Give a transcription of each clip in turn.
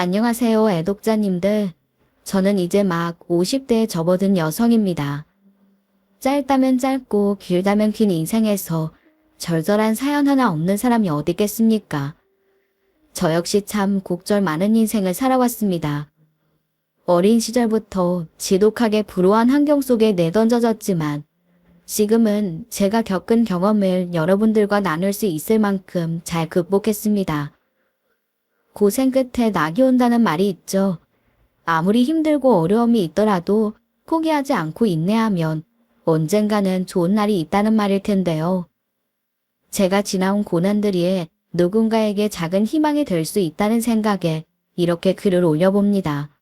안녕하세요, 애독자님들. 저는 이제 막 50대에 접어든 여성입니다. 짧다면 짧고 길다면 긴 인생에서 절절한 사연 하나 없는 사람이 어디 있겠습니까? 저 역시 참 곡절 많은 인생을 살아왔습니다. 어린 시절부터 지독하게 불우한 환경 속에 내던져졌지만 지금은 제가 겪은 경험을 여러분들과 나눌 수 있을 만큼 잘 극복했습니다. 고생 끝에 낙이 온다는 말이 있죠. 아무리 힘들고 어려움이 있더라도 포기하지 않고 인내하면 언젠가는 좋은 날이 있다는 말일 텐데요. 제가 지나온 고난들이 누군가에게 작은 희망이 될 수 있다는 생각에 이렇게 글을 올려봅니다.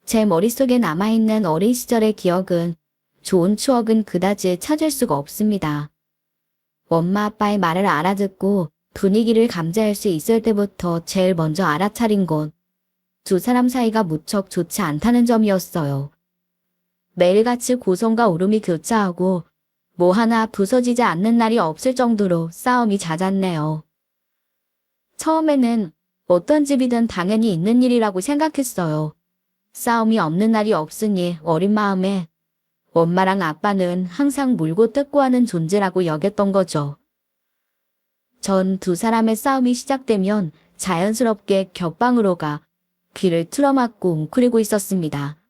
제 머릿속에 남아있는 어린 시절의 기억은 좋은 추억은 그다지 찾을 수가 없습니다. 엄마 아빠의 말을 알아듣고 분위기를 감지할 수 있을 때부터 제일 먼저 알아차린 건 두 사람 사이가 무척 좋지 않다는 점이었어요. 매일같이 고성과 울음이 교차하고 뭐 하나 부서지지 않는 날이 없을 정도로 싸움이 잦았네요. 처음에는 어떤 집이든 당연히 있는 일이라고 생각했어요. 싸움이 없는 날이 없으니 어린 마음에 엄마랑 아빠는 항상 물고 뜯고 하는 존재라고 여겼던 거죠. 전 두 사람의 싸움이 시작되면 자연스럽게 곁방으로 가 귀를 틀어막고 웅크리고 있었습니다.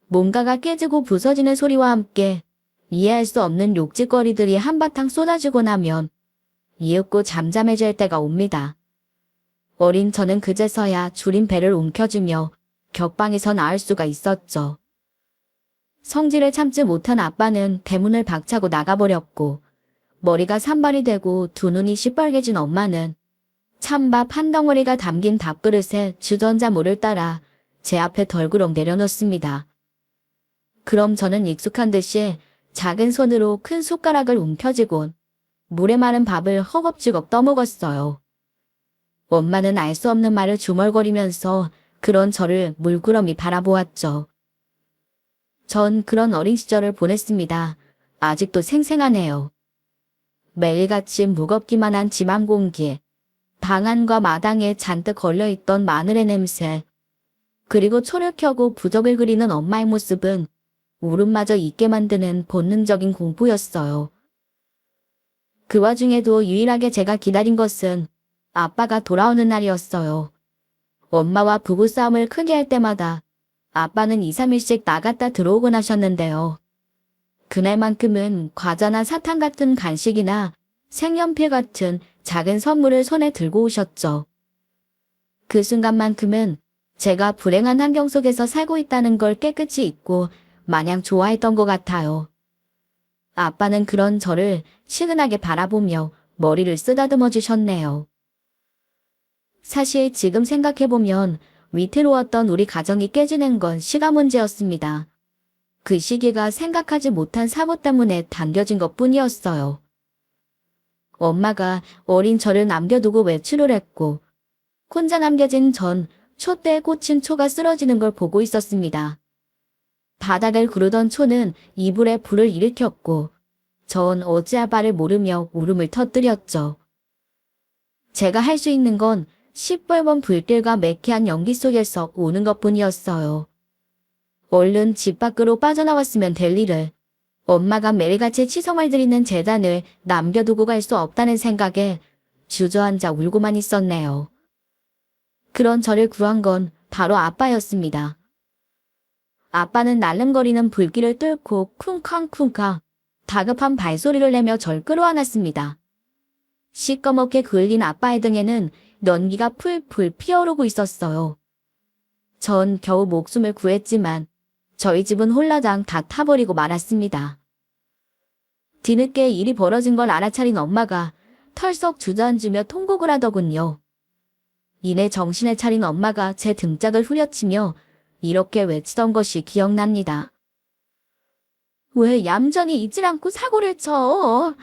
뭔가가 깨지고 부서지는 소리와 함께 이해할 수 없는 욕짓거리들이 한바탕 쏟아지고 나면 이윽고 잠잠해질 때가 옵니다. 어린 저는 그제서야 줄인 배를 움켜쥐며 격방에서 나을 수가 있었죠. 성질을 참지 못한 아빠는 대문을 박차고 나가버렸고 머리가 산발이 되고 두 눈이 시뻘개진 엄마는 찬밥 한 덩어리가 담긴 밥그릇에 주전자 물을 따라 제 앞에 덜그럭 내려놓습니다. 그럼 저는 익숙한 듯이 작은 손으로 큰 숟가락을 움켜쥐곤 물에 마른 밥을 허겁지겁 떠먹었어요. 엄마는 알 수 없는 말을 주멀거리면서 그런 저를 물끄러미 바라보았죠. 전 그런 어린 시절을 보냈습니다. 아직도 생생하네요. 매일같이 무겁기만 한 집 안 공기, 방 안과 마당에 잔뜩 걸려있던 마늘의 냄새, 그리고 초를 켜고 부적을 그리는 엄마의 모습은 울음마저 잊게 만드는 본능적인 공포였어요. 그 와중에도 유일하게 제가 기다린 것은 아빠가 돌아오는 날이었어요. 엄마와 부부싸움을 크게 할 때마다 아빠는 2, 3일씩 나갔다 들어오곤 하셨는데요. 그날만큼은 과자나 사탕 같은 간식이나 색연필 같은 작은 선물을 손에 들고 오셨죠. 그 순간만큼은 제가 불행한 환경 속에서 살고 있다는 걸 깨끗이 잊고 마냥 좋아했던 것 같아요. 아빠는 그런 저를 시근하게 바라보며 머리를 쓰다듬어 주셨네요. 사실 지금 생각해보면 위태로웠던 우리 가정이 깨지는 건 시간 문제였습니다. 그 시기가 생각하지 못한 사고 때문에 당겨진 것 뿐이었어요. 엄마가 어린 저를 남겨두고 외출을 했고 혼자 남겨진 전 촛대에 꽂힌 초가 쓰러지는 걸 보고 있었습니다. 바닥을 구르던 초는 이불에 불을 일으켰고 전 어찌할 바를 모르며 울음을 터뜨렸죠. 제가 할 수 있는 건 시뻘건 불길과 매캐한 연기 속에서 우는 것뿐이었어요. 얼른 집 밖으로 빠져나왔으면 될 일을 엄마가 매일같이 치성을 드리는 재단을 남겨두고 갈 수 없다는 생각에 주저앉아 울고만 있었네요. 그런 저를 구한 건 바로 아빠였습니다. 아빠는 날름거리는 불길을 뚫고 쿵쾅쿵쾅 다급한 발소리를 내며 절 끌어안았습니다. 시꺼멓게 그을린 아빠의 등에는 연기가 풀풀 피어오르고 있었어요. 전 겨우 목숨을 구했지만 저희 집은 홀라당 다 타버리고 말았습니다. 뒤늦게 일이 벌어진 걸 알아차린 엄마가 털썩 주저앉으며 통곡을 하더군요. 이내 정신을 차린 엄마가 제 등짝을 후려치며 이렇게 외치던 것이 기억납니다. 왜 얌전히 잊질 않고 사고를 쳐?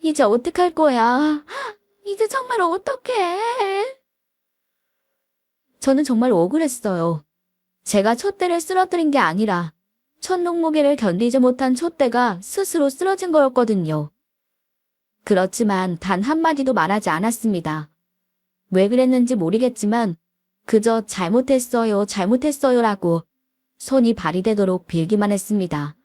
이제 어떡할 거야? 이제 정말 어떡해? 저는 정말 억울했어요. 제가 촛대를 쓰러뜨린 게 아니라 천둥무게를 견디지 못한 촛대가 스스로 쓰러진 거였거든요. 그렇지만 단 한마디도 말하지 않았습니다. 왜 그랬는지 모르겠지만 그저 잘못했어요, 잘못했어요라고 손이 발이 되도록 빌기만 했습니다.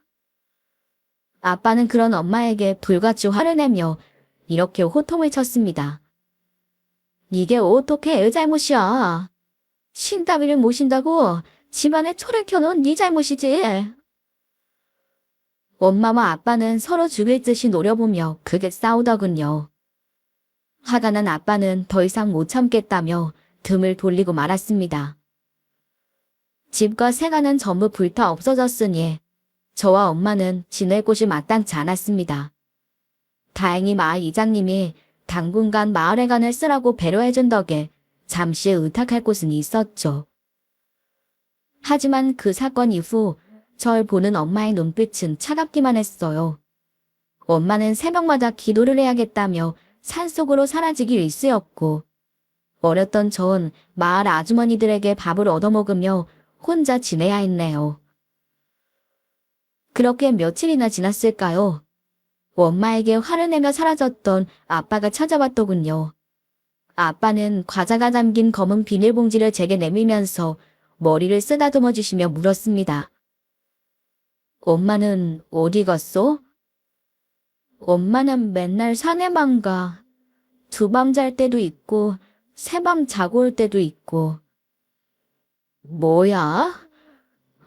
아빠는 그런 엄마에게 불같이 화를 내며 이렇게 호통을 쳤습니다. 이게 어떻게 애 잘못이야. 신다위를 모신다고 집안에 초를 켜놓은 네 잘못이지. 엄마와 아빠는 서로 죽일 듯이 노려보며 크게 싸우더군요. 화가 난 아빠는 더 이상 못 참겠다며 등을 돌리고 말았습니다. 집과 세간은 전부 불타 없어졌으니 저와 엄마는 지낼 곳이 마땅치 않았습니다. 다행히 마을 이장님이 당분간 마을회관을 쓰라고 배려해준 덕에 잠시 의탁할 곳은 있었죠. 하지만 그 사건 이후 절 보는 엄마의 눈빛은 차갑기만 했어요. 엄마는 새벽마다 기도를 해야겠다며 산속으로 사라지기 일쑤였고 어렸던 전 마을 아주머니들에게 밥을 얻어먹으며 혼자 지내야 했네요. 그렇게 며칠이나 지났을까요? 엄마에게 화를 내며 사라졌던 아빠가 찾아왔더군요. 아빠는 과자가 담긴 검은 비닐봉지를 제게 내밀면서 머리를 쓰다듬어 주시며 물었습니다. 엄마는 어디 갔어? 엄마는 맨날 산에만 가. 2밤 잘 때도 있고 3밤 자고 올 때도 있고. 뭐야?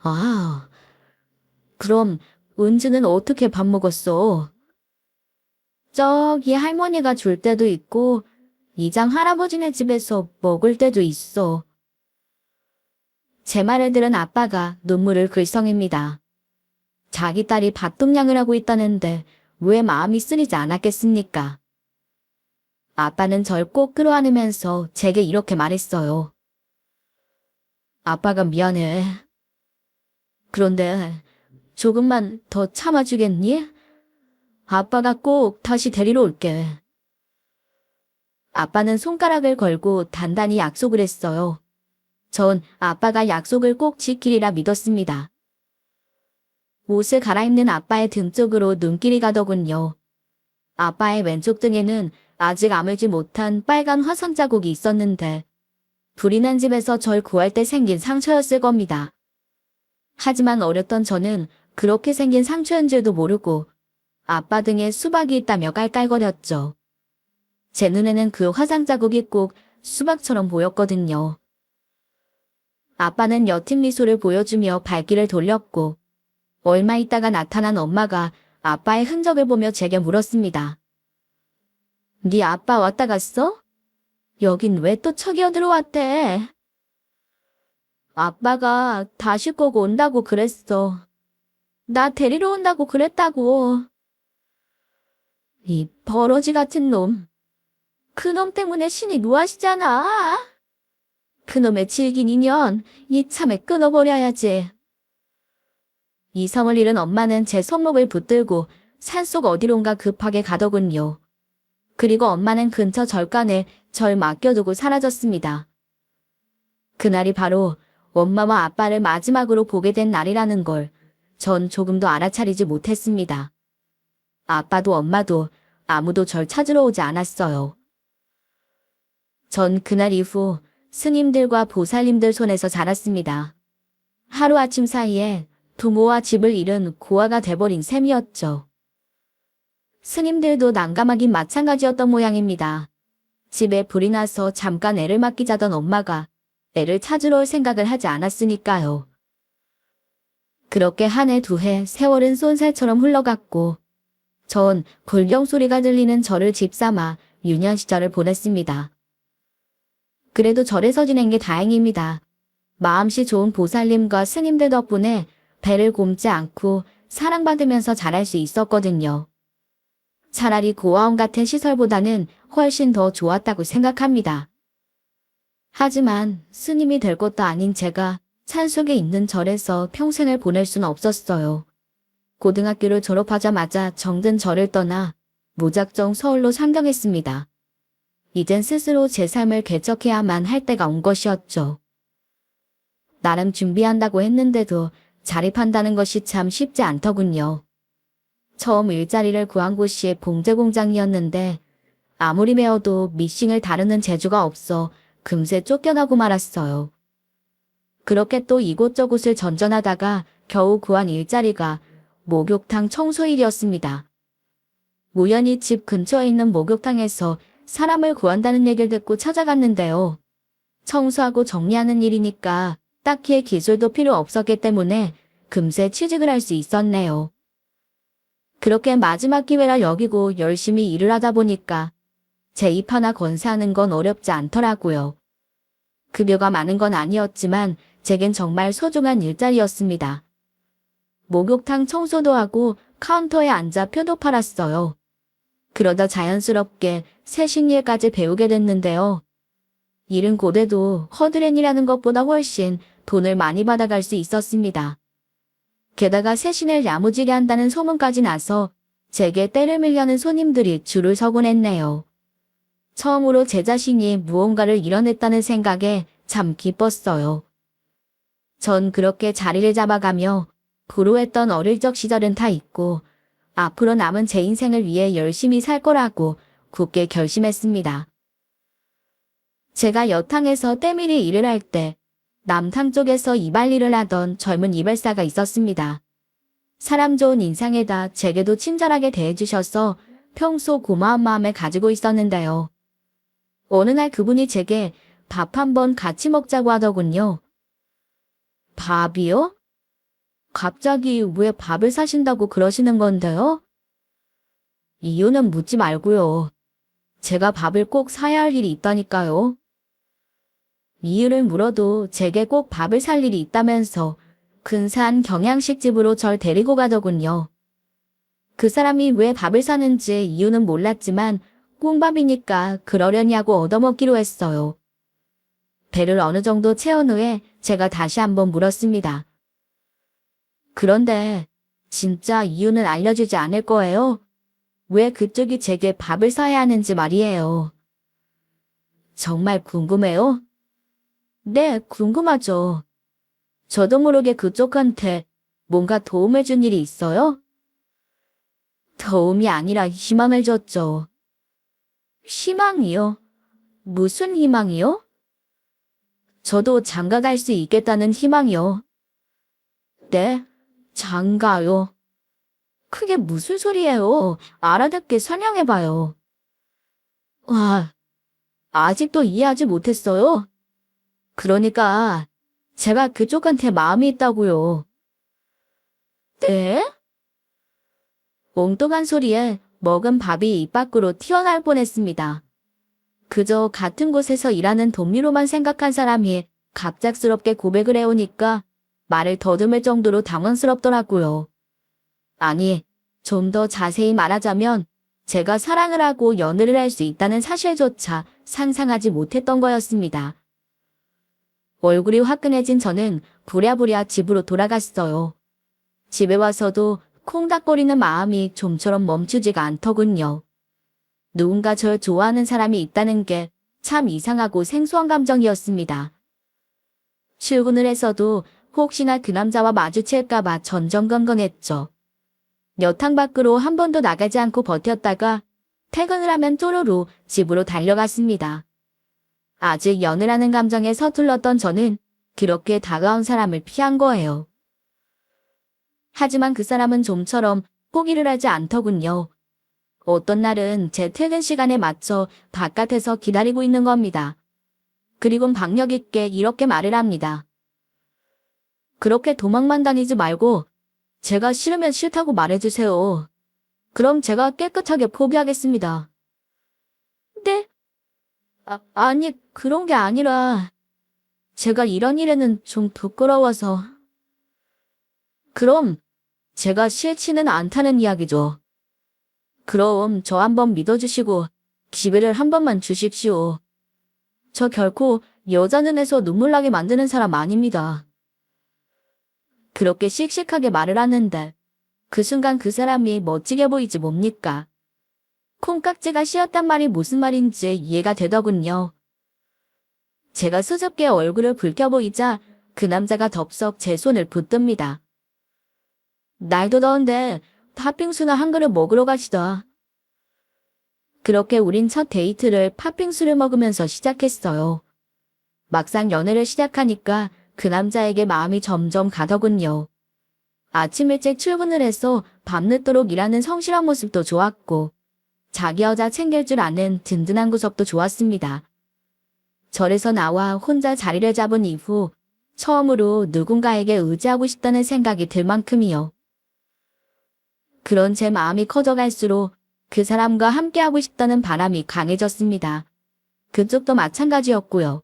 아, 그럼 은주는 어떻게 밥 먹었어? 저기 할머니가 줄 때도 있고 이장 할아버지네 집에서 먹을 때도 있어. 제 말을 들은 아빠가 눈물을 글썽입니다. 자기 딸이 밭동량을 하고 있다는데 왜 마음이 쓰리지 않았겠습니까? 아빠는 절 꼭 끌어안으면서 제게 이렇게 말했어요. 아빠가 미안해. 그런데 조금만 더 참아주겠니? 아빠가 꼭 다시 데리러 올게. 아빠는 손가락을 걸고 단단히 약속을 했어요. 전 아빠가 약속을 꼭 지키리라 믿었습니다. 옷을 갈아입는 아빠의 등 쪽으로 눈길이 가더군요. 아빠의 왼쪽 등에는 아직 아물지 못한 빨간 화상 자국이 있었는데 불이 난 집에서 절 구할 때 생긴 상처였을 겁니다. 하지만 어렸던 저는 그렇게 생긴 상처인 줄도 모르고 아빠 등에 수박이 있다며 깔깔거렸죠. 제 눈에는 그 화상 자국이 꼭 수박처럼 보였거든요. 아빠는 옅은 미소를 보여주며 발길을 돌렸고 얼마 있다가 나타난 엄마가 아빠의 흔적을 보며 제게 물었습니다. 네 아빠 왔다 갔어? 여긴 왜 또 척이어 들어왔대? 아빠가 다시 꼭 온다고 그랬어. 나 데리러 온다고 그랬다고. 이 버러지 같은 놈. 그놈 때문에 신이 노하시잖아. 그놈의 질긴 인연 이참에 끊어버려야지. 이성을 잃은 엄마는 제 손목을 붙들고 산속 어디론가 급하게 가더군요. 그리고 엄마는 근처 절간에 절 맡겨두고 사라졌습니다. 그날이 바로 엄마와 아빠를 마지막으로 보게 된 날이라는 걸 전 조금도 알아차리지 못했습니다. 아빠도 엄마도 아무도 절 찾으러 오지 않았어요. 전 그날 이후 스님들과 보살님들 손에서 자랐습니다. 하루아침 사이에 부모와 집을 잃은 고아가 돼버린 셈이었죠. 스님들도 난감하긴 마찬가지였던 모양입니다. 집에 불이 나서 잠깐 애를 맡기자던 엄마가 애를 찾으러 올 생각을 하지 않았으니까요. 그렇게 한 해 두 해 세월은 쏜살처럼 흘러갔고 전 불경 소리가 들리는 절을 집삼아 유년 시절을 보냈습니다. 그래도 절에서 지낸 게 다행입니다. 마음씨 좋은 보살님과 스님들 덕분에 배를 굼지 않고 사랑받으면서 자랄 수 있었거든요. 차라리 고아원 같은 시설보다는 훨씬 더 좋았다고 생각합니다. 하지만 스님이 될 것도 아닌 제가 산속에 있는 절에서 평생을 보낼 수는 없었어요. 고등학교를 졸업하자마자 정든 절을 떠나 무작정 서울로 상경했습니다. 이젠 스스로 제 삶을 개척해야만 할 때가 온 것이었죠. 나름 준비한다고 했는데도 자립한다는 것이 참 쉽지 않더군요. 처음 일자리를 구한 곳이 봉제공장이었는데 아무리 배워도 미싱을 다루는 재주가 없어 금세 쫓겨나고 말았어요. 그렇게 또 이곳저곳을 전전하다가 겨우 구한 일자리가 목욕탕 청소일이었습니다. 우연히 집 근처에 있는 목욕탕에서 사람을 구한다는 얘기를 듣고 찾아갔는데요. 청소하고 정리하는 일이니까 딱히 기술도 필요 없었기 때문에 금세 취직을 할 수 있었네요. 그렇게 마지막 기회라 여기고 열심히 일을 하다 보니까 재입 하나 건사하는 건 어렵지 않더라고요. 급여가 많은 건 아니었지만 제겐 정말 소중한 일자리였습니다. 목욕탕 청소도 하고 카운터에 앉아 표도 팔았어요. 그러다 자연스럽게 세식일까지 배우게 됐는데요. 일은 고돼도 허드렛이라는 것보다 훨씬 돈을 많이 받아갈 수 있었습니다. 게다가 세신을 야무지게 한다는 소문까지 나서 제게 때를 밀려는 손님들이 줄을 서곤 했네요. 처음으로 제 자신이 무언가를 이뤄냈다는 생각에 참 기뻤어요. 전 그렇게 자리를 잡아가며 불우했던 어릴 적 시절은 다 잊고 앞으로 남은 제 인생을 위해 열심히 살 거라고 굳게 결심했습니다. 제가 여탕에서 때밀이 일을 할 때 남탕 쪽에서 이발일을 하던 젊은 이발사가 있었습니다. 사람 좋은 인상에다 제게도 친절하게 대해주셔서 평소 고마운 마음을 가지고 있었는데요. 어느 날 그분이 제게 밥 한번 같이 먹자고 하더군요. 밥이요? 갑자기 왜 밥을 사신다고 그러시는 건데요? 이유는 묻지 말고요. 제가 밥을 꼭 사야 할 일이 있다니까요. 이유를 물어도 제게 꼭 밥을 살 일이 있다면서 근사한 경양식집으로 절 데리고 가더군요. 그 사람이 왜 밥을 사는지 이유는 몰랐지만 꽁밥이니까 그러려니 하고 얻어먹기로 했어요. 배를 어느 정도 채운 후에 제가 다시 한번 물었습니다. 그런데 진짜 이유는 알려주지 않을 거예요? 왜 그쪽이 제게 밥을 사야 하는지 말이에요. 정말 궁금해요? 네, 궁금하죠. 저도 모르게 그쪽한테 뭔가 도움을 준 일이 있어요? 도움이 아니라 희망을 줬죠. 희망이요? 무슨 희망이요? 저도 장가 갈 수 있겠다는 희망이요. 네, 장가요. 그게 무슨 소리예요? 알아듣게 설명해봐요. 와, 아직도 이해하지 못했어요? 그러니까 제가 그쪽한테 마음이 있다고요. 네? 엉뚱한 소리에 먹은 밥이 입 밖으로 튀어나올 뻔했습니다. 그저 같은 곳에서 일하는 동료로만 생각한 사람이 갑작스럽게 고백을 해오니까 말을 더듬을 정도로 당황스럽더라고요. 아니, 좀 더 자세히 말하자면 제가 사랑을 하고 연애를 할 수 있다는 사실조차 상상하지 못했던 거였습니다. 얼굴이 화끈해진 저는 부랴부랴 집으로 돌아갔어요. 집에 와서도 콩닥거리는 마음이 좀처럼 멈추지가 않더군요. 누군가 절 좋아하는 사람이 있다는 게 참 이상하고 생소한 감정이었습니다. 출근을 해서도 혹시나 그 남자와 마주칠까봐 전전긍긍했죠. 여탕 밖으로 한 번도 나가지 않고 버텼다가 퇴근을 하면 쪼로로 집으로 달려갔습니다. 아직 연애라는 감정에 서툴렀던 저는 그렇게 다가온 사람을 피한 거예요. 하지만 그 사람은 좀처럼 포기를 하지 않더군요. 어떤 날은 제 퇴근 시간에 맞춰 바깥에서 기다리고 있는 겁니다. 그리곤 박력 있게 이렇게 말을 합니다. 그렇게 도망만 다니지 말고 제가 싫으면 싫다고 말해주세요. 그럼 제가 깨끗하게 포기하겠습니다. 네? 아니, 그런 게 아니라 제가 이런 일에는 좀 부끄러워서. 그럼 제가 싫지는 않다는 이야기죠. 그럼 저 한번 믿어주시고 기회를 한 번만 주십시오. 저 결코 여자 눈에서 눈물 나게 만드는 사람 아닙니다. 그렇게 씩씩하게 말을 하는데 그 순간 그 사람이 멋지게 보이지 뭡니까? 콩깍지가 씌었단 말이 무슨 말인지 이해가 되더군요. 제가 수줍게 얼굴을 붉혀 보이자 그 남자가 덥석 제 손을 붙듭니다. 날도 더운데 팥빙수나 한 그릇 먹으러 가시다. 그렇게 우린 첫 데이트를 팥빙수를 먹으면서 시작했어요. 막상 연애를 시작하니까 그 남자에게 마음이 점점 가더군요. 아침 일찍 출근을 해서 밤늦도록 일하는 성실한 모습도 좋았고 자기 여자 챙길 줄 아는 든든한 구석도 좋았습니다. 절에서 나와 혼자 자리를 잡은 이후 처음으로 누군가에게 의지하고 싶다는 생각이 들 만큼이요. 그런 제 마음이 커져갈수록 그 사람과 함께하고 싶다는 바람이 강해졌습니다. 그쪽도 마찬가지였고요.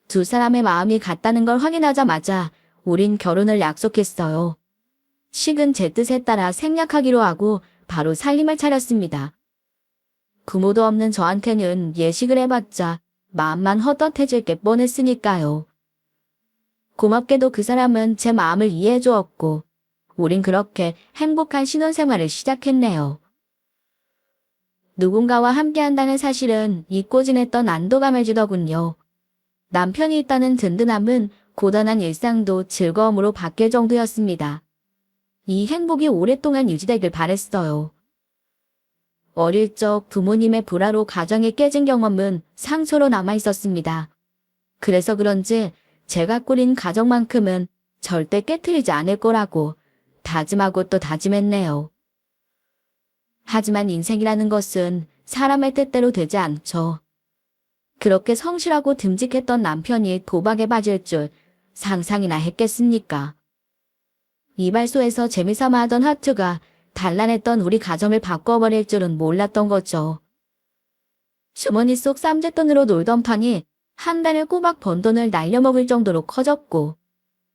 두 사람의 마음이 같다는 걸 확인하자마자 우린 결혼을 약속했어요. 식은 제 뜻에 따라 생략하기로 하고 바로 살림을 차렸습니다. 부모도 없는 저한테는 예식을 해봤자 마음만 헛헛해질 게 뻔했으니까요. 고맙게도 그 사람은 제 마음을 이해해 주었고 우린 그렇게 행복한 신혼생활을 시작했네요. 누군가와 함께한다는 사실은 잊고 지냈던 안도감을 주더군요. 남편이 있다는 든든함은 고단한 일상도 즐거움으로 바뀔 정도였습니다. 이 행복이 오랫동안 유지되길 바랬어요. 어릴 적 부모님의 불화로 가정이 깨진 경험은 상처로 남아있었습니다. 그래서 그런지 제가 꾸린 가정만큼은 절대 깨트리지 않을 거라고 다짐하고 또 다짐했네요. 하지만 인생이라는 것은 사람의 뜻대로 되지 않죠. 그렇게 성실하고 듬직했던 남편이 도박에 빠질 줄 상상이나 했겠습니까? 이발소에서 재미삼아 하던 하트가 단란했던 우리 가정을 바꿔버릴 줄은 몰랐던 거죠. 주머니 속 쌈짓돈으로 놀던 판이 한 달에 꼬박 번 돈을 날려먹을 정도로 커졌고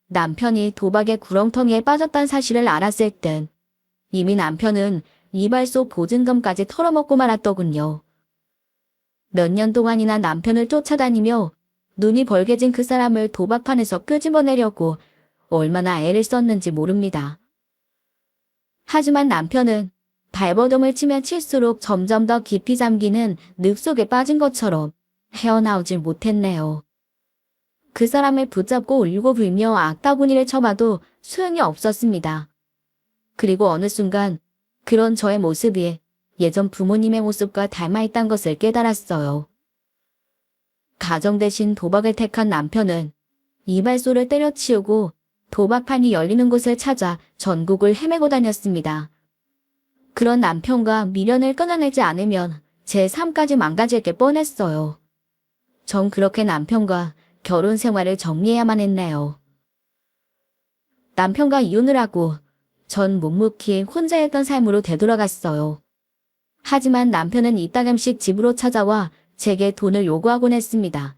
남편이 도박의 구렁텅이에 빠졌다는 사실을 알았을 땐 이미 남편은 이발소 보증금까지 털어먹고 말았더군요. 몇 년 동안이나 남편을 쫓아다니며 눈이 벌게진 그 사람을 도박판에서 끄집어내려고 얼마나 애를 썼는지 모릅니다. 하지만 남편은 발버둥을 치면 칠수록 점점 더 깊이 잠기는 늪 속에 빠진 것처럼 헤어나오질 못했네요. 그 사람을 붙잡고 울고 불며 악다구니를 쳐봐도 소용이 없었습니다. 그리고 어느 순간 그런 저의 모습이 예전 부모님의 모습과 닮아있다는 것을 깨달았어요. 가정 대신 도박을 택한 남편은 이발소를 때려치우고 도박판이 열리는 곳을 찾아 전국을 헤매고 다녔습니다. 그런 남편과 미련을 끊어내지 않으면 제 삶까지 망가질 게 뻔했어요. 전 그렇게 남편과 결혼 생활을 정리해야만 했네요. 남편과 이혼을 하고 전 묵묵히 혼자 했던 삶으로 되돌아갔어요. 하지만 남편은 이따금씩 집으로 찾아와 제게 돈을 요구하곤 했습니다.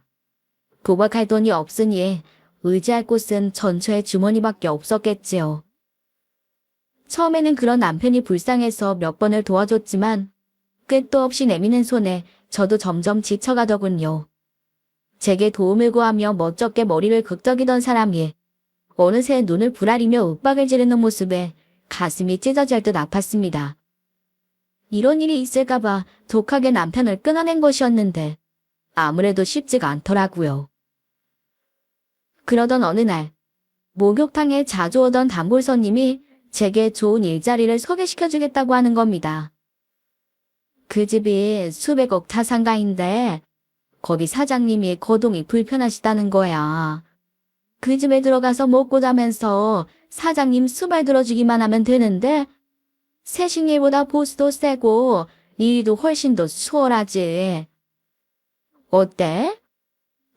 도박할 돈이 없으니 의지할 곳은 전처의 주머니밖에 없었겠지요. 처음에는 그런 남편이 불쌍해서 몇 번을 도와줬지만 끝도 없이 내미는 손에 저도 점점 지쳐가더군요. 제게 도움을 구하며 멋쩍게 머리를 긁적이던 사람이 어느새 눈을 부라리며 윽박을 지르는 모습에 가슴이 찢어질 듯 아팠습니다. 이런 일이 있을까봐 독하게 남편을 끊어낸 것이었는데 아무래도 쉽지가 않더라고요. 그러던 어느 날 목욕탕에 자주 오던 단골 손님이 제게 좋은 일자리를 소개시켜주겠다고 하는 겁니다. 그 집이 수백억 타산가인데 거기 사장님이 거동이 불편하시다는 거야. 그 집에 들어가서 먹고 자면서 사장님 수발 들어주기만 하면 되는데 새신일보다 보수도 세고 일도 훨씬 더 수월하지. 어때?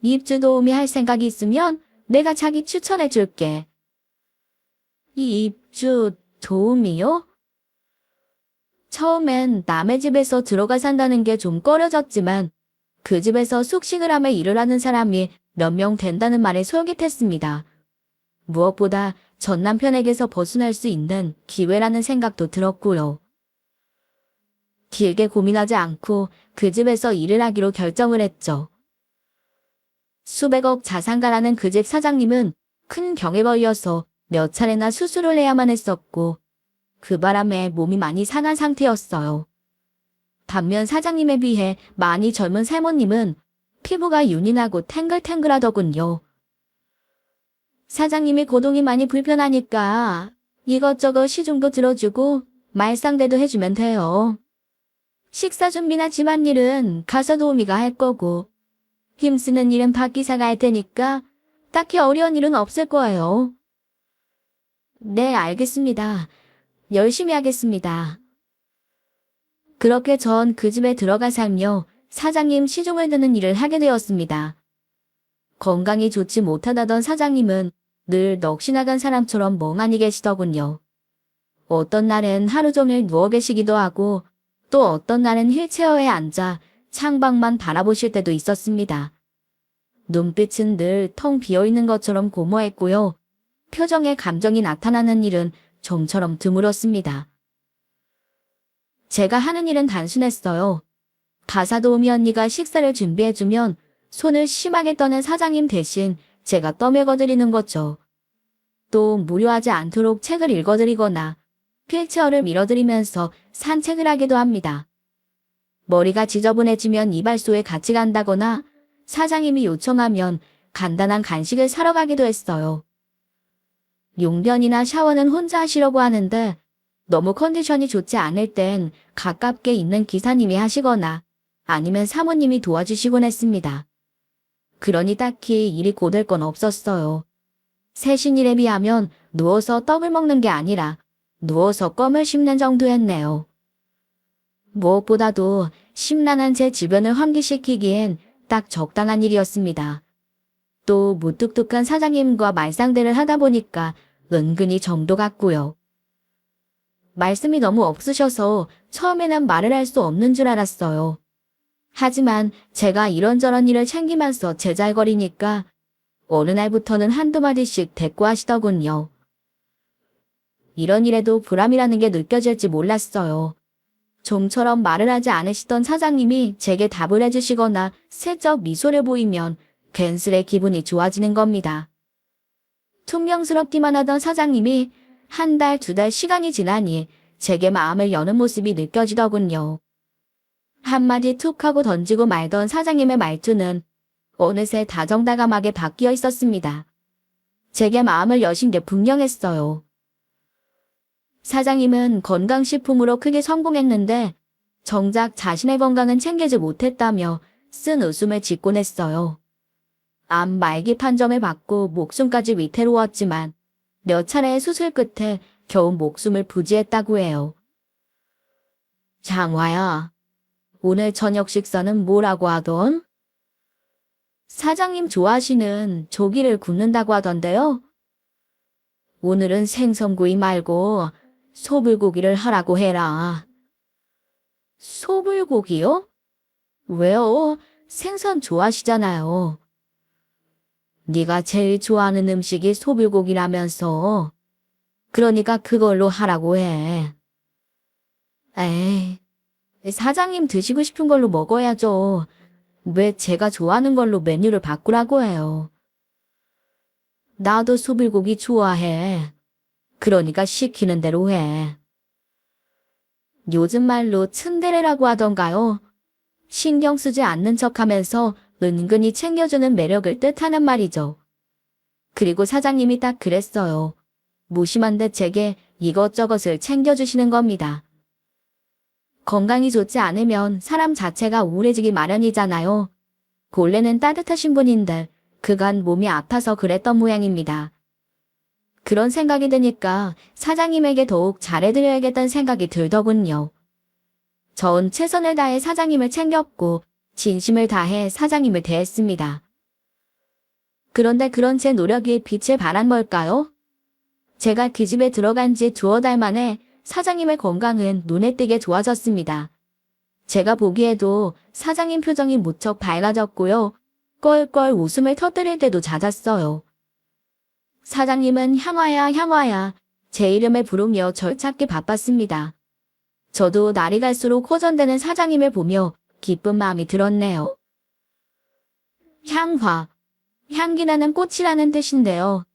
입주 도우미 할 생각이 있으면 내가 자기 추천해 줄게. 이 입주 도우미요? 처음엔 남의 집에서 들어가 산다는 게 좀 꺼려졌지만 그 집에서 숙식을 하며 일을 하는 사람이 몇 명 된다는 말에 솔깃했습니다. 무엇보다 전 남편에게서 벗어날 수 있는 기회라는 생각도 들었고요. 길게 고민하지 않고 그 집에서 일을 하기로 결정을 했죠. 수백억 자산가라는 그 집 사장님은 큰 경액어이어서 몇 차례나 수술을 해야만 했었고 그 바람에 몸이 많이 상한 상태였어요. 반면 사장님에 비해 많이 젊은 사모님은 피부가 윤인하고 탱글탱글하더군요. 사장님이 거동이 많이 불편하니까 이것저것 시중도 들어주고 말상대도 해주면 돼요. 식사 준비나 집안일은 가사 도우미가 할 거고, 힘쓰는 일은 박 기사가 할 테니까 딱히 어려운 일은 없을 거예요. 네, 알겠습니다. 열심히 하겠습니다. 그렇게 전 그 집에 들어가 살며 사장님 시중을 드는 일을 하게 되었습니다. 건강이 좋지 못하다던 사장님은 늘 넋이 나간 사람처럼 멍하니 계시더군요. 어떤 날엔 하루 종일 누워 계시기도 하고 또 어떤 날엔 휠체어에 앉아 창밖만 바라보실 때도 있었습니다. 눈빛은 늘 텅 비어있는 것처럼 고모했고요. 표정에 감정이 나타나는 일은 좀처럼 드물었습니다. 제가 하는 일은 단순했어요. 가사 도우미 언니가 식사를 준비해주면 손을 심하게 떠는 사장님 대신 제가 떠먹여드리는 거죠. 또 무료하지 않도록 책을 읽어드리거나 휠체어를 밀어드리면서 산책을 하기도 합니다. 머리가 지저분해지면 이발소에 같이 간다거나 사장님이 요청하면 간단한 간식을 사러 가기도 했어요. 용변이나 샤워는 혼자 하시려고 하는데 너무 컨디션이 좋지 않을 땐 가깝게 있는 기사님이 하시거나 아니면 사모님이 도와주시곤 했습니다. 그러니 딱히 일이 고될 건 없었어요. 세신 일에 비하면 누워서 떡을 먹는 게 아니라 누워서 껌을 씹는 정도였네요. 무엇보다도 심란한 제 주변을 환기시키기엔 딱 적당한 일이었습니다. 또 무뚝뚝한 사장님과 말상대를 하다 보니까 은근히 정도 같고요. 말씀이 너무 없으셔서 처음에는 말을 할 수 없는 줄 알았어요. 하지만 제가 이런저런 일을 챙기면서 제잘거리니까 어느 날부터는 한두 마디씩 대꾸하시더군요. 이런 일에도 보람이라는 게 느껴질지 몰랐어요. 좀처럼 말을 하지 않으시던 사장님이 제게 답을 해주시거나 슬쩍 미소를 보이면 괜스레 기분이 좋아지는 겁니다. 퉁명스럽기만 하던 사장님이 한 달, 두 달 시간이 지나니 제게 마음을 여는 모습이 느껴지더군요. 한마디 툭 하고 던지고 말던 사장님의 말투는 어느새 다정다감하게 바뀌어 있었습니다. 제게 마음을 여신 게 분명했어요. 사장님은 건강식품으로 크게 성공했는데 정작 자신의 건강은 챙기지 못했다며 쓴 웃음을 짓곤 했어요. 암 말기 판정을 받고 목숨까지 위태로웠지만 몇 차례의 수술 끝에 겨우 목숨을 부지했다고 해요. 장화야, 오늘 저녁 식사는 뭐라고 하던? 사장님 좋아하시는 조기를 굽는다고 하던데요. 오늘은 생선구이 말고 소불고기를 하라고 해라. 소불고기요? 왜요? 생선 좋아하시잖아요. 네가 제일 좋아하는 음식이 소불고기라면서. 그러니까 그걸로 하라고 해. 에이, 사장님 드시고 싶은 걸로 먹어야죠. 왜 제가 좋아하는 걸로 메뉴를 바꾸라고 해요. 나도 소불고기 좋아해. 그러니까 시키는 대로 해. 요즘 말로 츤데레라고 하던가요? 신경 쓰지 않는 척하면서 은근히 챙겨주는 매력을 뜻하는 말이죠. 그리고 사장님이 딱 그랬어요. 무심한데 제게 이것저것을 챙겨주시는 겁니다. 건강이 좋지 않으면 사람 자체가 우울해지기 마련이잖아요. 본래는 따뜻하신 분인데 그간 몸이 아파서 그랬던 모양입니다. 그런 생각이 드니까 사장님에게 더욱 잘해드려야겠다는 생각이 들더군요. 전 최선을 다해 사장님을 챙겼고 진심을 다해 사장님을 대했습니다. 그런데 그런 제 노력이 빛을 발한 걸까요? 제가 그 집에 들어간 지 두어 달 만에 사장님의 건강은 눈에 띄게 좋아졌습니다. 제가 보기에도 사장님 표정이 무척 밝아졌고요. 껄껄 웃음을 터뜨릴 때도 잦았어요. 사장님은 향화야 향화야 제 이름을 부르며 절 찾기 바빴습니다. 저도 날이 갈수록 호전되는 사장님을 보며 기쁜 마음이 들었네요. 향화, 향기나는 꽃이라는 뜻인데요.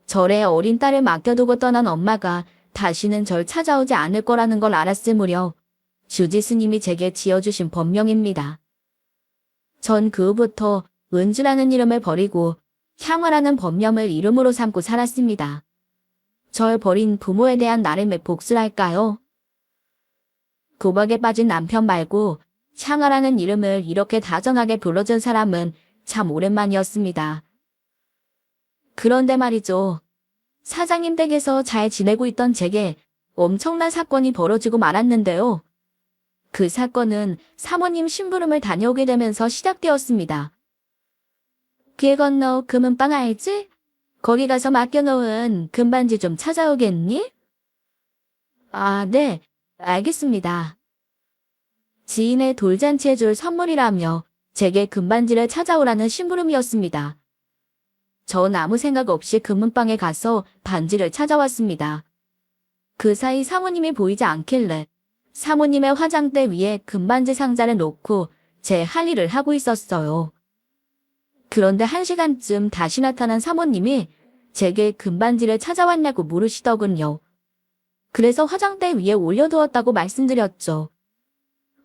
절에 어린 딸을 맡겨두고 떠난 엄마가 다시는 절 찾아오지 않을 거라는 걸 알았을 무렵 주지 스님이 제게 지어주신 법명입니다. 전 그 후부터 은주라는 이름을 버리고 향화라는 법명을 이름으로 삼고 살았습니다. 절 버린 부모에 대한 나름의 복수랄까요? 도박에 빠진 남편 말고 창아라는 이름을 이렇게 다정하게 불러준 사람은 참 오랜만이었습니다. 그런데 말이죠. 사장님 댁에서 잘 지내고 있던 제게 엄청난 사건이 벌어지고 말았는데요. 그 사건은 사모님 심부름을 다녀오게 되면서 시작되었습니다. 길 건너 금은방 알지? 거기 가서 맡겨놓은 금반지 좀 찾아오겠니? 아, 네, 알겠습니다. 지인의 돌잔치에 줄 선물이라며 제게 금반지를 찾아오라는 심부름이었습니다. 전 아무 생각 없이 금은방에 가서 반지를 찾아왔습니다. 그 사이 사모님이 보이지 않길래 사모님의 화장대 위에 금반지 상자를 놓고 제 할 일을 하고 있었어요. 그런데 1시간쯤 다시 나타난 사모님이 제게 금반지를 찾아왔냐고 물으시더군요. 그래서 화장대 위에 올려두었다고 말씀드렸죠.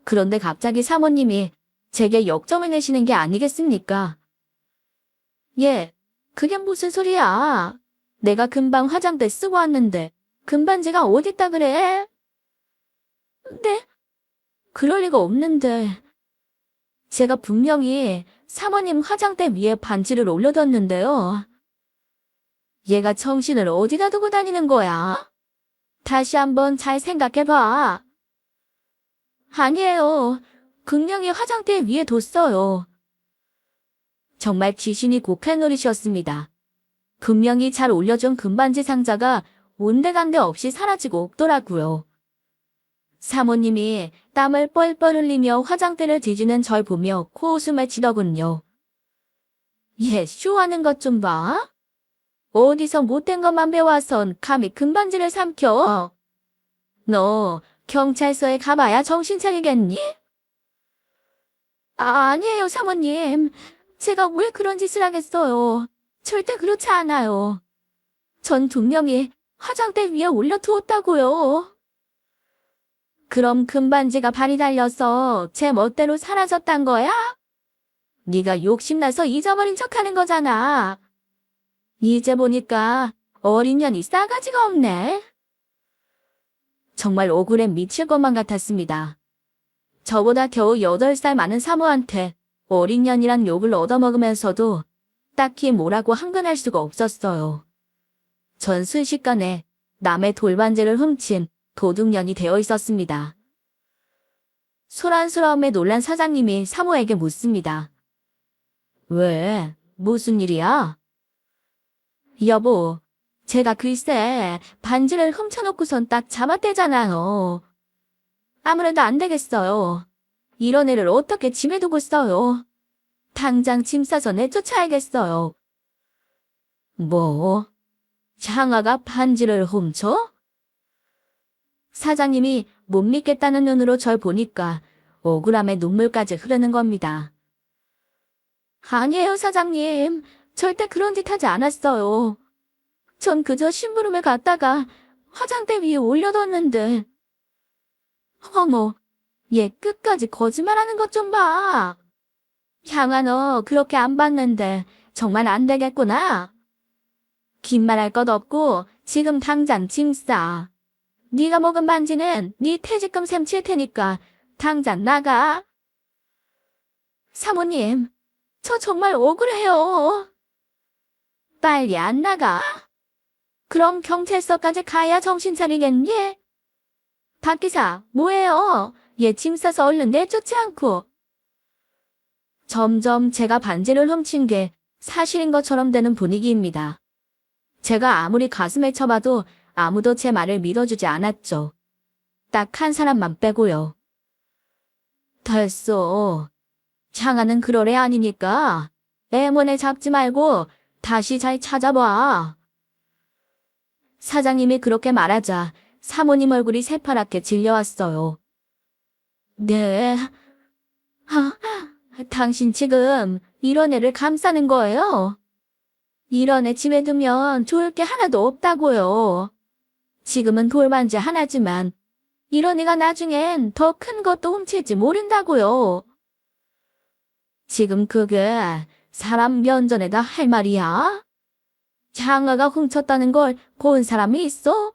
그런데 갑자기 사모님이 제게 역정을 내시는 게 아니겠습니까? 예, 그게 무슨 소리야. 내가 금방 화장대 쓰고 왔는데 금반지가 어딨다 그래? 네? 그럴 리가 없는데. 제가 분명히 사모님 화장대 위에 반지를 올려뒀는데요. 얘가 정신을 어디다 두고 다니는 거야? 다시 한번 잘 생각해봐. 아니에요. 분명히 화장대 위에 뒀어요. 정말 귀신이 곡할 노릇이었습니다. 분명히 잘 올려준 금반지 상자가 온데간데 없이 사라지고 없더라고요. 사모님이 땀을 뻘뻘 흘리며 화장대를 뒤지는 절 보며 코웃음을 치더군요. 얘 쇼하는 것 좀 봐. 어디서 못된 것만 배워선 감히 금반지를 삼켜. 너 경찰서에 가봐야 정신 차리겠니? 아니에요, 사모님. 제가 왜 그런 짓을 하겠어요. 절대 그렇지 않아요. 전 분명히 화장대 위에 올려두었다고요. 그럼 금반지가 발이 달려서 제 멋대로 사라졌단 거야? 네가 욕심나서 잊어버린 척하는 거잖아. 이제 보니까 어린 년이 싸가지가 없네. 정말 억울해 미칠 것만 같았습니다. 저보다 겨우 8살 많은 사모한테 어린 년이란 욕을 얻어먹으면서도 딱히 뭐라고 한근할 수가 없었어요. 전 순식간에 남의 돌반지를 훔친 도둑년이 되어 있었습니다. 소란스러움에 놀란 사장님이 사모에게 묻습니다. 왜? 무슨 일이야? 여보, 제가 글쎄 반지를 훔쳐놓고선 딱 잡아떼잖아요. 아무래도 안 되겠어요. 이런 애를 어떻게 집에 두고 써요? 당장 짐 싸서 내쫓아야겠어요. 뭐? 장아가 반지를 훔쳐? 사장님이 못 믿겠다는 눈으로 절 보니까 억울함에 눈물까지 흐르는 겁니다. 아니에요, 사장님. 절대 그런 짓 하지 않았어요. 전 그저 심부름을 갔다가 화장대 위에 올려뒀는데. 어머, 얘 끝까지 거짓말하는 것 좀 봐. 향아, 너 그렇게 안 봤는데 정말 안 되겠구나. 긴 말 할 것 없고 지금 당장 짐 싸. 네가 먹은 반지는 네 퇴직금 셈칠 테니까 당장 나가. 사모님, 저 정말 억울해요. 빨리 안 나가. 그럼 경찰서까지 가야 정신 차리겠니? 박기사, 뭐해요? 얘 짐 싸서 얼른 내쫓지 않고. 점점 제가 반지를 훔친 게 사실인 것처럼 되는 분위기입니다. 제가 아무리 가슴에 쳐봐도 아무도 제 말을 믿어주지 않았죠. 딱 한 사람만 빼고요. 됐어. 장아는 그럴 애 아니니까 애몬에 잡지 말고 다시 잘 찾아봐. 사장님이 그렇게 말하자 사모님 얼굴이 새파랗게 질려왔어요. 네. 당신 지금 이런 애를 감싸는 거예요? 이런 애 집에 두면 좋을 게 하나도 없다고요. 지금은 돌반지 하나지만 이런 애가 나중엔 더 큰 것도 훔칠지 모른다고요. 지금 그게 사람 면전에다 할 말이야? 장아가 훔쳤다는 걸 본 사람이 있어?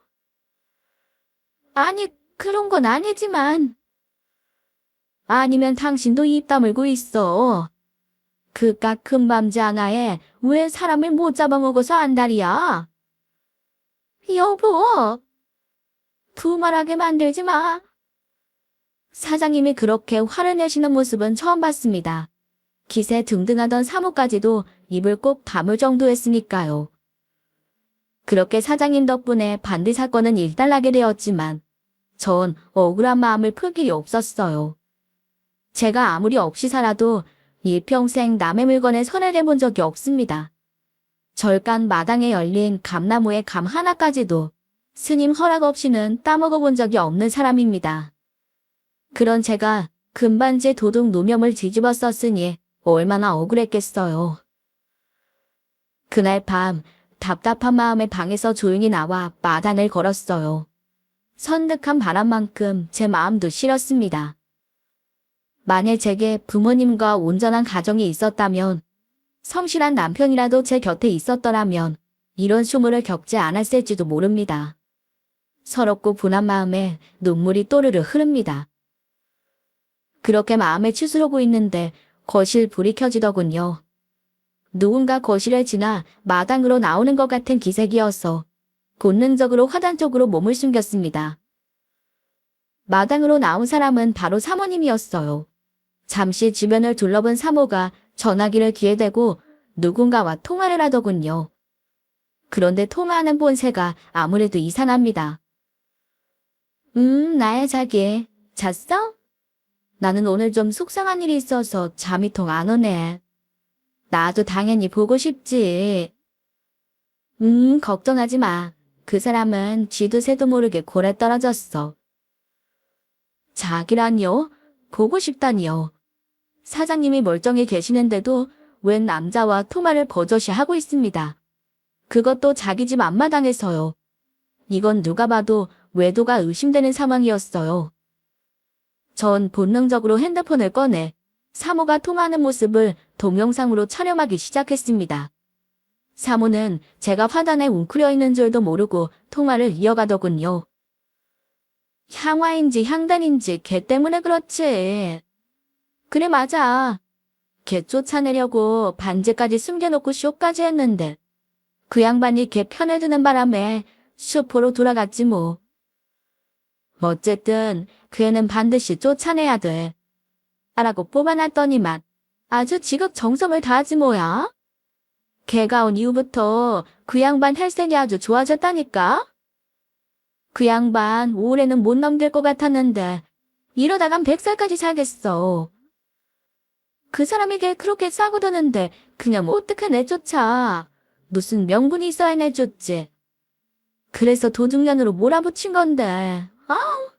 아니, 그런 건 아니지만 아니면 당신도 입 다물고 있어. 그깟 큰 밤지 하나에 왜 사람을 못 잡아먹어서 안달이야? 여보, 두말하게 만들지 마. 사장님이 그렇게 화를 내시는 모습은 처음 봤습니다. 기세 등등하던 사모까지도 입을 꼭 다물 정도였으니까요. 그렇게 사장님 덕분에 반대 사건은 일단락이 되었지만 전 억울한 마음을 풀 길이 없었어요. 제가 아무리 없이 살아도 일평생 남의 물건에 손을 대본 적이 없습니다. 절간 마당에 열린 감나무의 감 하나까지도 스님 허락 없이는 따먹어 본 적이 없는 사람입니다. 그런 제가 금반지 도둑 노념을 뒤집어 썼으니 얼마나 억울했겠어요. 그날 밤 답답한 마음에 방에서 조용히 나와 마당을 걸었어요. 선득한 바람만큼 제 마음도 싫었습니다. 만일 제게 부모님과 온전한 가정이 있었다면, 성실한 남편이라도 제 곁에 있었더라면 이런 수모를 겪지 않았을지도 모릅니다. 서럽고 분한 마음에 눈물이 또르르 흐릅니다. 그렇게 마음을 추스르고 있는데 거실 불이 켜지더군요. 누군가 거실을 지나 마당으로 나오는 것 같은 기색이어서 본능적으로 화단 쪽으로 몸을 숨겼습니다. 마당으로 나온 사람은 바로 사모님이었어요. 잠시 주변을 둘러본 사모가 전화기를 귀에 대고 누군가와 통화를 하더군요. 그런데 통화하는 본새가 아무래도 이상합니다. 나야 자기. 잤어? 나는 오늘 좀 속상한 일이 있어서 잠이 통 안 오네. 나도 당연히 보고 싶지. 걱정하지 마. 그 사람은 쥐도 새도 모르게 골에 떨어졌어. 자기라니요? 보고 싶다니요. 사장님이 멀쩡히 계시는데도 웬 남자와 통화를 버젓이 하고 있습니다. 그것도 자기 집 앞마당에서요. 이건 누가 봐도 외도가 의심되는 상황이었어요. 전 본능적으로 핸드폰을 꺼내 사모가 통화하는 모습을 동영상으로 촬영하기 시작했습니다. 사모는 제가 화단에 웅크려 있는 줄도 모르고 통화를 이어가더군요. 향화인지 향단인지 걔 때문에 그렇지. 그래 맞아. 걔 쫓아내려고 반지까지 숨겨놓고 쇼까지 했는데 그 양반이 걔 편을 드는 바람에 슈퍼로 돌아갔지 뭐. 어쨌든 그 애는 반드시 쫓아내야 돼. 라고 뽑아놨더니만 아주 지극정성을 다하지 뭐야. 걔가 온 이후부터 그 양반 혈색이 아주 좋아졌다니까. 그 양반 올해는 못 넘길 것 같았는데 이러다간 100살까지 살겠어. 그 사람이 걔 그렇게 싸고 드는데 그냥 어떻게 내쫓아. 무슨 명분이 있어야 내쫓지. 그래서 도둑년으로 몰아붙인 건데. 아우.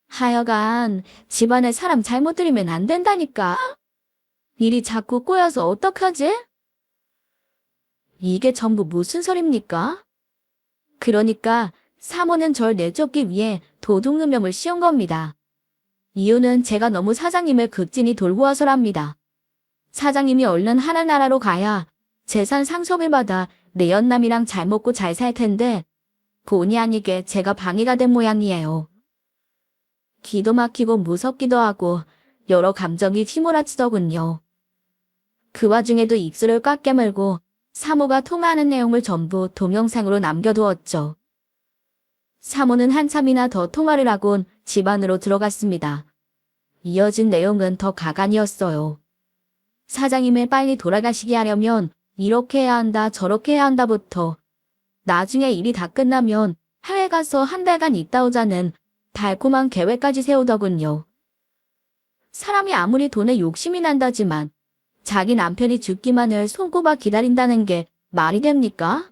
하여간 집안에 사람 잘못 들이면 안 된다니까. 일이 자꾸 꼬여서 어떡하지? 이게 전부 무슨 소립니까? 그러니까 사모는 절 내쫓기 위해 도둑 누명을 씌운 겁니다. 이유는 제가 너무 사장님을 극진히 돌보아서랍니다. 사장님이 얼른 하늘나라로 가야 재산 상속을 받아 내 연남이랑 잘 먹고 잘 살 텐데 본의 아니게 제가 방해가 된 모양이에요. 기도 막히고 무섭기도 하고 여러 감정이 휘몰아치더군요. 그 와중에도 입술을 꽉 깨물고 사모가 통화하는 내용을 전부 동영상으로 남겨두었죠. 사모는 한참이나 더 통화를 하곤 집 안으로 들어갔습니다. 이어진 내용은 더 가관이었어요. 사장님을 빨리 돌아가시게 하려면 이렇게 해야 한다 저렇게 해야 한다부터 나중에 일이 다 끝나면 해외 가서 한 달간 있다 오자는 달콤한 계획까지 세우더군요. 사람이 아무리 돈에 욕심이 난다지만 자기 남편이 죽기만을 손꼽아 기다린다는 게 말이 됩니까?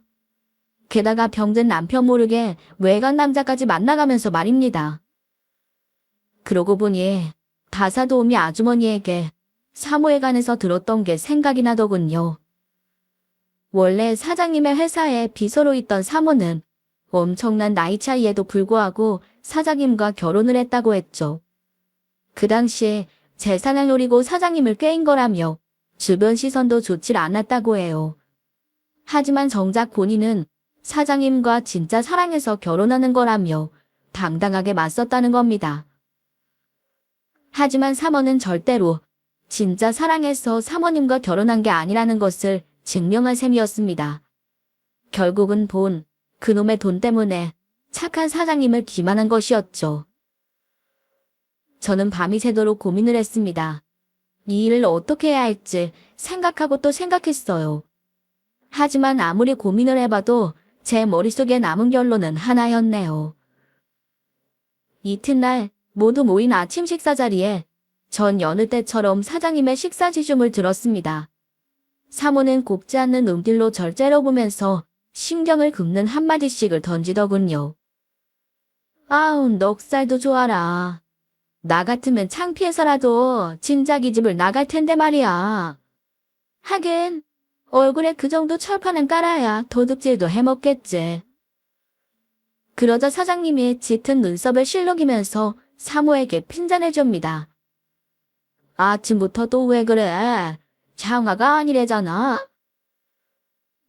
게다가 병든 남편 모르게 외간 남자까지 만나가면서 말입니다. 그러고 보니 다사도우미 아주머니에게 사모에 관해서 들었던 게 생각이 나더군요. 원래 사장님의 회사에 비서로 있던 사모는 엄청난 나이 차이에도 불구하고 사장님과 결혼을 했다고 했죠. 그 당시에 재산을 노리고 사장님을 꾀인 거라며 주변 시선도 좋지 않았다고 해요. 하지만 정작 본인은 사장님과 진짜 사랑해서 결혼하는 거라며 당당하게 맞섰다는 겁니다. 하지만 사모는 절대로 진짜 사랑해서 사모님과 결혼한 게 아니라는 것을 증명한 셈이었습니다. 결국은 그놈의 돈 때문에 착한 사장님을 기만한 것이었죠. 저는 밤이 새도록 고민을 했습니다. 이 일을 어떻게 해야 할지 생각하고 또 생각했어요. 하지만 아무리 고민을 해봐도 제 머릿속에 남은 결론은 하나였네요. 이튿날 모두 모인 아침 식사 자리에 전 여느 때처럼 사장님의 식사 지줌을 들었습니다. 사모는 곱지 않는 눈길로 절 째려보면서 신경을 긁는 한마디씩을 던지더군요. 아우, 넉살도 좋아라. 나 같으면 창피해서라도 진작 이 집을 나갈 텐데 말이야. 하긴 얼굴에 그 정도 철판은 깔아야 도둑질도 해먹겠지. 그러자 사장님이 짙은 눈썹을 실룩이면서 사모에게 핀잔해줍니다. 아침부터 또 왜 그래? 장화가 아니래잖아.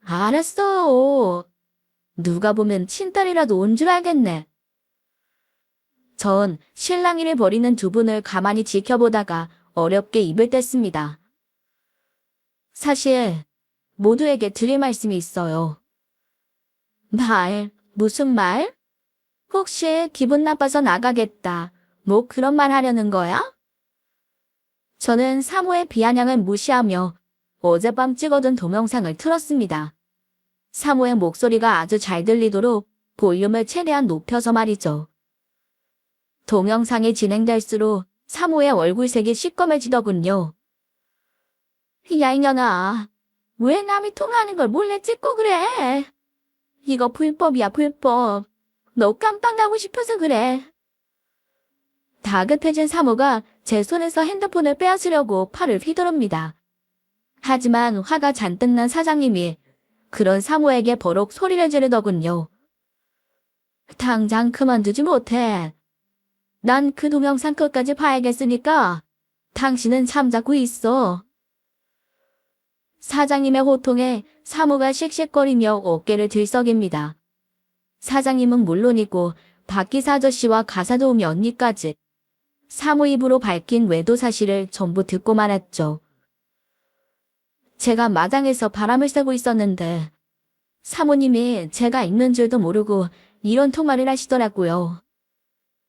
알았어. 누가 보면 친딸이라도 온 줄 알겠네. 전 실랑이를 벌이는 두 분을 가만히 지켜보다가 어렵게 입을 뗐습니다. 사실 모두에게 드릴 말씀이 있어요. 무슨 말? 혹시 기분 나빠서 나가겠다. 뭐 그런 말 하려는 거야? 저는 사모의 비아냥을 무시하며 어젯밤 찍어둔 동영상을 틀었습니다. 사모의 목소리가 아주 잘 들리도록 볼륨을 최대한 높여서 말이죠. 동영상이 진행될수록 사모의 얼굴색이 시꺼매지더군요. 야, 이년아. 왜 남이 통화하는 걸 몰래 찍고 그래? 이거 불법이야, 불법. 너 깜빵 가고 싶어서 그래. 다급해진 사모가 제 손에서 핸드폰을 빼앗으려고 팔을 휘두릅니다. 하지만 화가 잔뜩 난 사장님이 그런 사모에게 버럭 소리를 지르더군요. 당장 그만두지 못해. 난 그 동영상 끝까지 봐야겠으니까 당신은 잠자고 있어. 사장님의 호통에 사모가 씩씩거리며 어깨를 들썩입니다. 사장님은 물론이고 박기사 아저씨와 가사 도우미 언니까지 사모 입으로 밝힌 외도 사실을 전부 듣고 말았죠. 제가 마당에서 바람을 쐬고 있었는데 사모님이 제가 있는 줄도 모르고 이런 통화를 하시더라고요.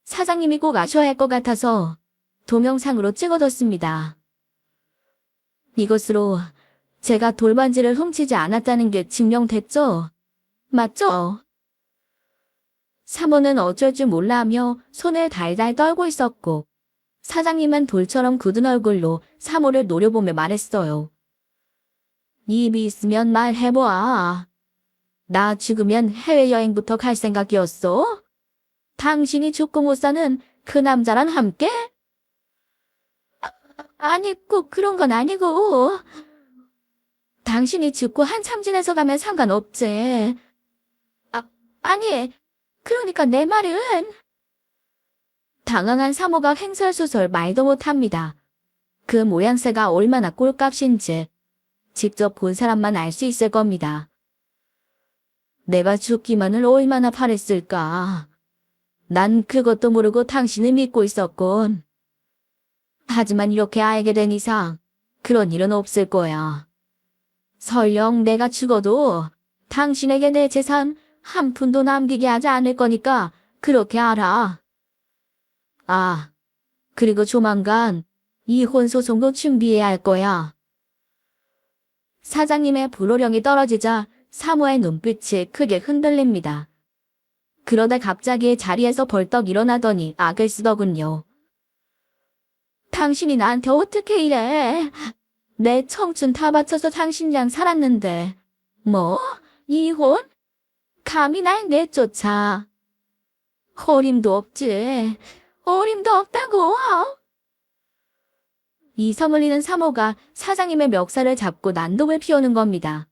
사장님이 꼭 아셔야 할 것 같아서 동영상으로 찍어뒀습니다. 이것으로 제가 돌반지를 훔치지 않았다는 게 증명됐죠? 맞죠? 사모는 어쩔 줄 몰라 하며 손을 달달 떨고 있었고 사장님은 돌처럼 굳은 얼굴로 사모를 노려보며 말했어요. 입이 있으면 말해보아. 나 죽으면 해외여행부터 갈 생각이었어? 당신이 죽고 못 사는 그 남자랑 함께? 아니, 꼭 그런 건 아니고. 당신이 죽고 한참 지내서 가면 상관없지. 아니, 그러니까 내 말은. 당황한 사모가 횡설수설 말도 못합니다. 그 모양새가 얼마나 꼴값인지 직접 본 사람만 알 수 있을 겁니다. 내가 죽기만을 얼마나 바랬을까. 난 그것도 모르고 당신을 믿고 있었군. 하지만 이렇게 알게 된 이상 그런 일은 없을 거야. 설령 내가 죽어도 당신에게 내 재산 한 푼도 남기게 하지 않을 거니까 그렇게 알아. 아, 그리고 조만간 이혼 소송도 준비해야 할 거야. 사장님의 불호령이 떨어지자 사모의 눈빛이 크게 흔들립니다. 그러다 갑자기 자리에서 벌떡 일어나더니 악을 쓰더군요. 당신이 나한테 어떻게 이래? 내 청춘 다 바쳐서 당신이랑 살았는데. 뭐? 이혼? 감히 날 내쫓아. 어림도 없지. 어림도 없다고. 이성을 잃은 사모가 사장님의 멱살을 잡고 난동을 피우는 겁니다.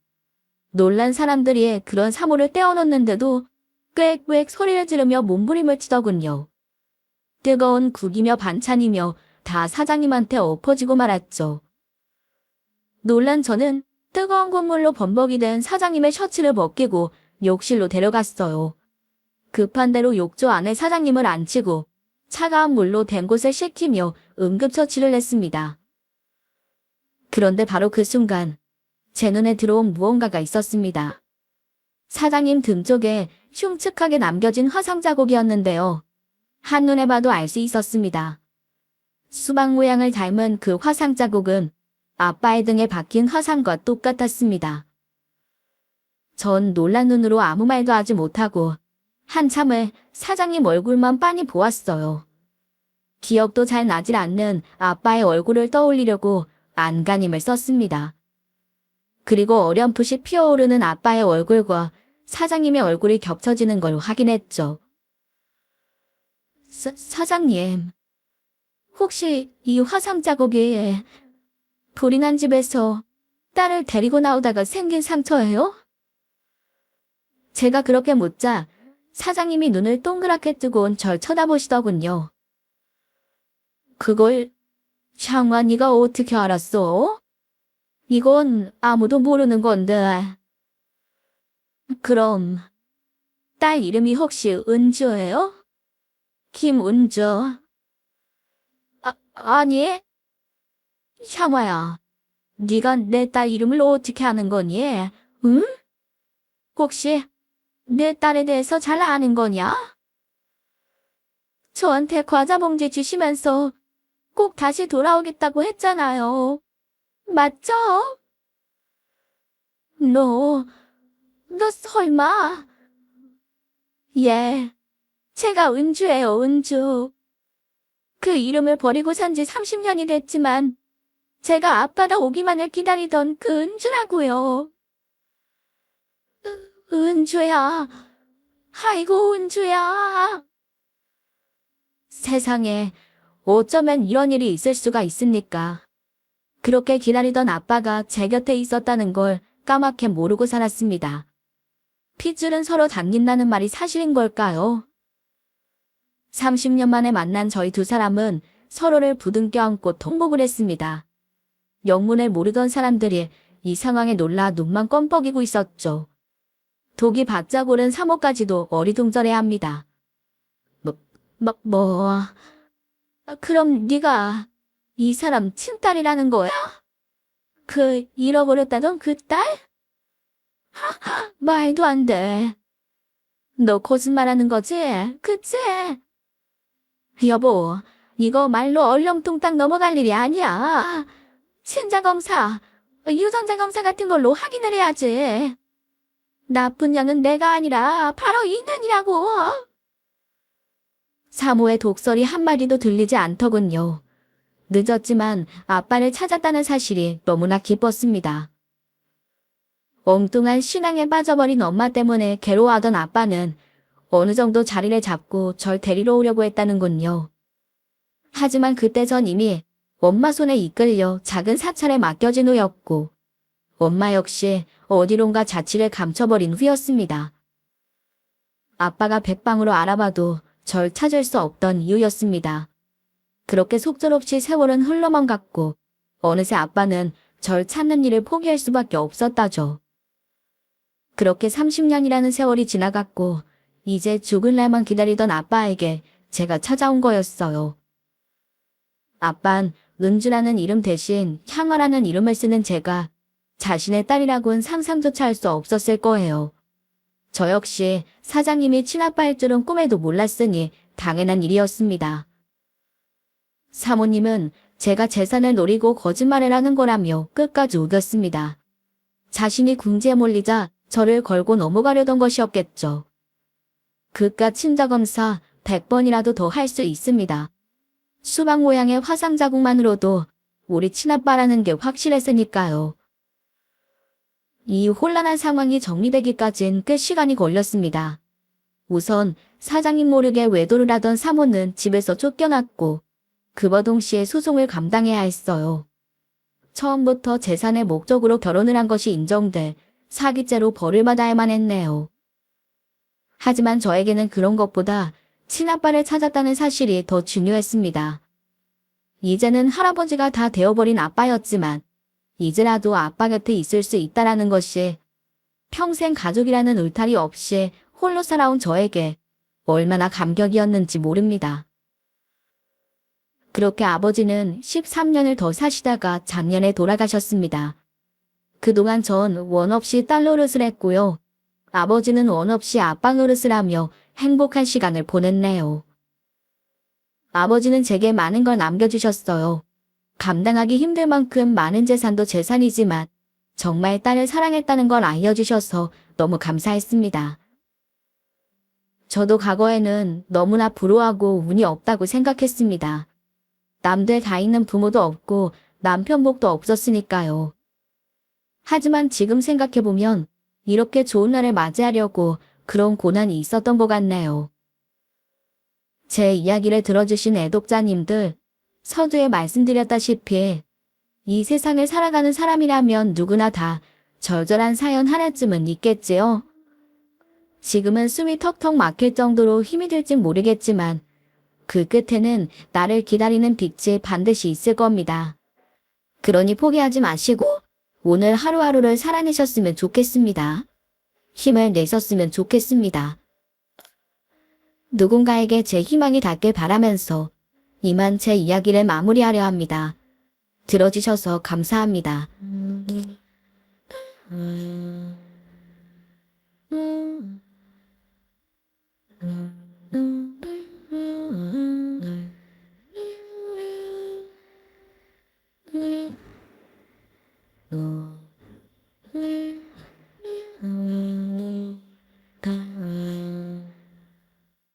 놀란 사람들이 그런 사모를 떼어놓는데도 꽥꽥 소리를 지르며 몸부림을 치더군요. 뜨거운 국이며 반찬이며 다 사장님한테 엎어지고 말았죠. 놀란 저는 뜨거운 국물로 범벅이 된 사장님의 셔츠를 벗기고 욕실로 데려갔어요. 급한 대로 욕조 안에 사장님을 앉히고 차가운 물로 된 곳을 씻기며 응급처치를 했습니다. 그런데 바로 그 순간 제 눈에 들어온 무언가가 있었습니다. 사장님 등 쪽에 흉측하게 남겨진 화상 자국이었는데요. 한눈에 봐도 알 수 있었습니다. 수박 모양을 닮은 그 화상 자국은 아빠의 등에 박힌 화상과 똑같았습니다. 전 놀란 눈으로 아무 말도 하지 못하고 한참을 사장님 얼굴만 빤히 보았어요. 기억도 잘 나질 않는 아빠의 얼굴을 떠올리려고 안간힘을 썼습니다. 그리고 어렴풋이 피어오르는 아빠의 얼굴과 사장님의 얼굴이 겹쳐지는 걸 확인했죠. 사장님, 혹시 이 화상 자국이 불이 난 집에서 딸을 데리고 나오다가 생긴 상처예요? 제가 그렇게 묻자 사장님이 눈을 동그랗게 뜨고 절 쳐다보시더군요. 그걸 샹아 네가 어떻게 알았어? 이건 아무도 모르는 건데. 그럼 딸 이름이 혹시 은주예요? 김은주. 아니. 샹아야, 네가 내 딸 이름을 어떻게 아는 거니? 응? 혹시 내 딸에 대해서 잘 아는 거냐? 저한테 과자 봉지 주시면서 꼭 다시 돌아오겠다고 했잖아요. 맞죠? 너 설마. 예, 제가 은주예요, 은주. 그 이름을 버리고 산 지 30년이 됐지만 제가 아빠가 오기만을 기다리던 그 은주라고요. 은주야. 아이고, 은주야. 세상에, 어쩌면 이런 일이 있을 수가 있습니까? 그렇게 기다리던 아빠가 제 곁에 있었다는 걸 까맣게 모르고 살았습니다. 핏줄은 서로 당긴다는 말이 사실인 걸까요? 30년 만에 만난 저희 두 사람은 서로를 부둥켜 안고 통곡을 했습니다. 영문을 모르던 사람들이 이 상황에 놀라 눈만 껌뻑이고 있었죠. 독이 바짝 오른 사모까지도 어리둥절해합니다. 그럼 네가 이 사람 친딸이라는 거야? 그 잃어버렸다던 그 딸? 말도 안 돼. 너 거짓말하는 거지? 그치? 여보, 이거 말로 얼렁뚱땅 넘어갈 일이 아니야. 친자검사, 유전자 검사 같은 걸로 확인을 해야지. 나쁜 년은 내가 아니라 바로 이 년이라고. 사모의 독설이 한마디도 들리지 않더군요. 늦었지만 아빠를 찾았다는 사실이 너무나 기뻤습니다. 엉뚱한 신앙에 빠져버린 엄마 때문에 괴로워하던 아빠는 어느 정도 자리를 잡고 절 데리러 오려고 했다는군요. 하지만 그때 전 이미 엄마 손에 이끌려 작은 사찰에 맡겨진 후였고 엄마 역시 어디론가 자취를 감춰버린 후였습니다. 아빠가 백방으로 알아봐도 절 찾을 수 없던 이유였습니다. 그렇게 속절없이 세월은 흘러만 갔고 어느새 아빠는 절 찾는 일을 포기할 수밖에 없었다죠. 그렇게 30년이라는 세월이 지나갔고 이제 죽을 날만 기다리던 아빠에게 제가 찾아온 거였어요. 아빤 은주라는 이름 대신 향아라는 이름을 쓰는 제가 자신의 딸이라고는 상상조차 할 수 없었을 거예요. 저 역시 사장님이 친아빠일 줄은 꿈에도 몰랐으니 당연한 일이었습니다. 사모님은 제가 재산을 노리고 거짓말을 하는 거라며 끝까지 우겼습니다. 자신이 궁지에 몰리자 저를 걸고 넘어가려던 것이었겠죠. 그깟 친자검사 100번이라도 더 할 수 있습니다. 수박 모양의 화상 자국만으로도 우리 친아빠라는 게 확실했으니까요. 이 혼란한 상황이 정리되기까진 꽤 시간이 걸렸습니다. 우선 사장님 모르게 외도를 하던 사모는 집에서 쫓겨났고 그와 동시에 소송을 감당해야 했어요. 처음부터 재산의 목적으로 결혼을 한 것이 인정돼 사기죄로 벌을 받아야만 했네요. 하지만 저에게는 그런 것보다 친아빠를 찾았다는 사실이 더 중요했습니다. 이제는 할아버지가 다 되어버린 아빠였지만 이제라도 아빠 곁에 있을 수 있다라는 것이 평생 가족이라는 울타리 없이 홀로 살아온 저에게 얼마나 감격이었는지 모릅니다. 그렇게 아버지는 13년을 더 사시다가 작년에 돌아가셨습니다. 그동안 전 원 없이 딸 노릇을 했고요. 아버지는 원 없이 아빠 노릇을 하며 행복한 시간을 보냈네요. 아버지는 제게 많은 걸 남겨주셨어요. 감당하기 힘들 만큼 많은 재산도 재산이지만 정말 딸을 사랑했다는 걸 알려주셔서 너무 감사했습니다. 저도 과거에는 너무나 불우하고 운이 없다고 생각했습니다. 남들 다 있는 부모도 없고 남편 복도 없었으니까요. 하지만 지금 생각해보면 이렇게 좋은 날을 맞이하려고 그런 고난이 있었던 것 같네요. 제 이야기를 들어주신 애독자님들, 서두에 말씀드렸다시피 이 세상을 살아가는 사람이라면 누구나 다 절절한 사연 하나쯤은 있겠지요. 지금은 숨이 턱턱 막힐 정도로 힘이 들진 모르겠지만 그 끝에는 나를 기다리는 빛이 반드시 있을 겁니다. 그러니 포기하지 마시고 오늘 하루하루를 살아내셨으면 좋겠습니다. 힘을 내셨으면 좋겠습니다. 누군가에게 제 희망이 닿길 바라면서 이만 제 이야기를 마무리하려 합니다. 들어주셔서 감사합니다.